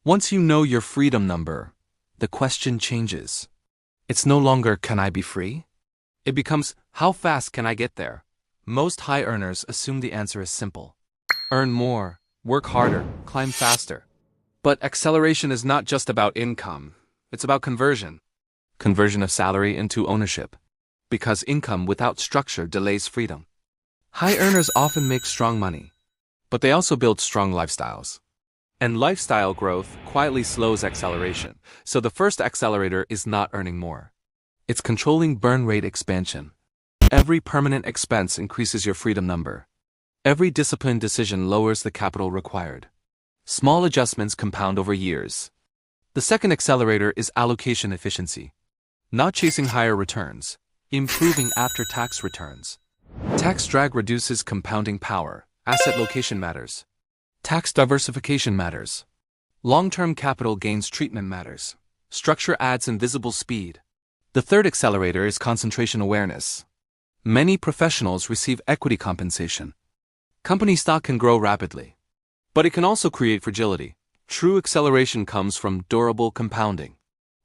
Once you know your freedom number, the question changes. It's no longer, can I be free? It becomes, how fast can I get there? Most high earners assume the answer is simple. Earn more, work harder, climb faster. But acceleration is not just about income. It's about conversion. Conversion of salary into ownership. Because income without structure delays freedom. High earners often make strong money, but they also build strong lifestyles. And lifestyle growth quietly slows acceleration, so the first accelerator is not earning more. It's controlling burn rate expansion. Every permanent expense increases your freedom number. Every disciplined decision lowers the capital required. Small adjustments compound over years. The second accelerator is allocation efficiency. Not chasing higher returns, improving after-tax returns. Tax drag reduces compounding power. Asset location matters. Tax diversification matters. Long-term capital gains treatment matters. Structure adds invisible speed. The third accelerator is concentration awareness. Many professionals receive equity compensation. Company stock can grow rapidly, but it can also create fragility. True acceleration comes from durable compounding,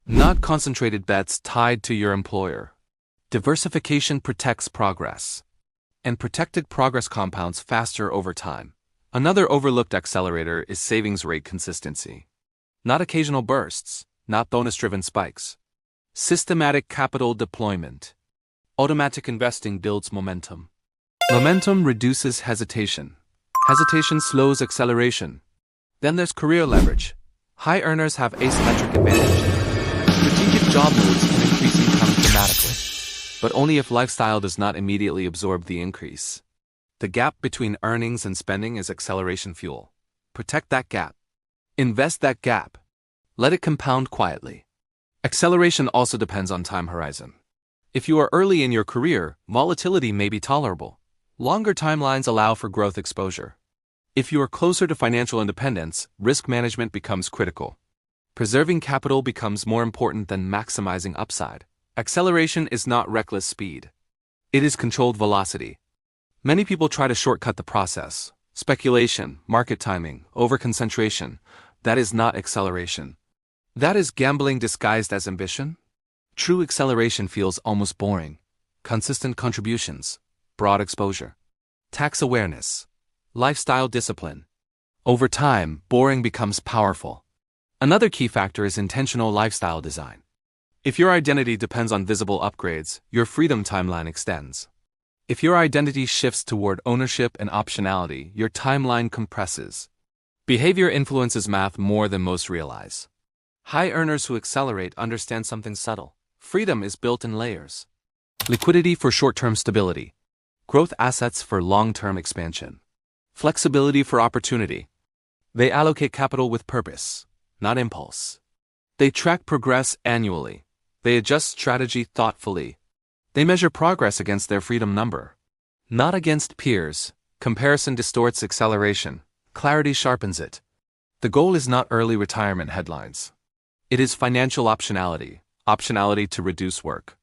not concentrated bets tied to your employer. Diversification protects progress, and protected progress compounds faster over time. Another overlooked accelerator is savings rate consistency. Not occasional bursts, not bonus-driven spikes. Systematic capital deployment. Automatic investing builds momentum. Momentum reduces hesitation. Hesitation slows acceleration. Then there's career leverage. High earners have asymmetric advantage. Strategic job moves can increase income dramatically, but only if lifestyle does not immediately absorb the increase. The gap between earnings and spending is acceleration fuel. Protect that gap. Invest that gap. Let it compound quietly. Acceleration also depends on time horizon. If you are early in your career, volatility may be tolerable. Longer timelines allow for growth exposure. If you are closer to financial independence, risk management becomes critical. Preserving capital becomes more important than maximizing upside. Acceleration is not reckless speed. It is controlled velocity. Many people try to shortcut the process. Speculation, market timing, overconcentration. That is not acceleration. That is gambling disguised as ambition. True acceleration feels almost boring. Consistent contributions, broad exposure, tax awareness, lifestyle discipline. Over time, boring becomes powerful. Another key factor is intentional lifestyle design. If your identity depends on visible upgrades, your freedom timeline extends. If your identity shifts toward ownership and optionality, your timeline compresses. Behavior influences math more than most realize. High earners who accelerate understand something subtle. Freedom is built in layers. Liquidity for short-term stability. Growth assets for long-term expansion. Flexibility for opportunity. They allocate capital with purpose, not impulse. They track progress annually. They adjust strategy thoughtfully. They measure progress against their freedom number, not against peers. Comparison distorts acceleration. Clarity sharpens it. The goal is not early retirement headlines. It is financial optionality. Optionality to reduce work.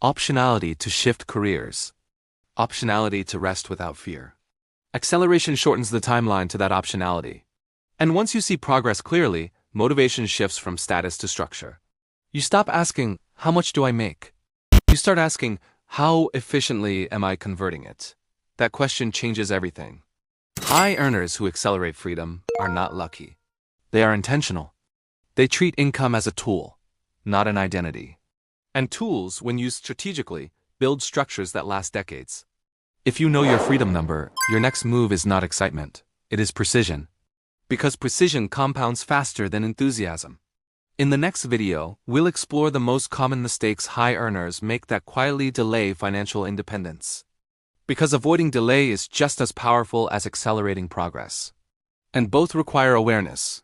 Optionality to shift careers. Optionality to rest without fear. Acceleration shortens the timeline to that optionality. And once you see progress clearly, motivation shifts from status to structure. You stop asking, how much do I make? You start asking, how efficiently am I converting it? That question changes everything. High earners who accelerate freedom are not lucky. They are intentional. They treat income as a tool, not an identity. And tools, when used strategically, build structures that last decades. If you know your freedom number, your next move is not excitement. It is precision. Because precision compounds faster than enthusiasm. In the next video, we'll explore the most common mistakes high earners make that quietly delay financial independence. Because avoiding delay is just as powerful as accelerating progress. And both require awareness.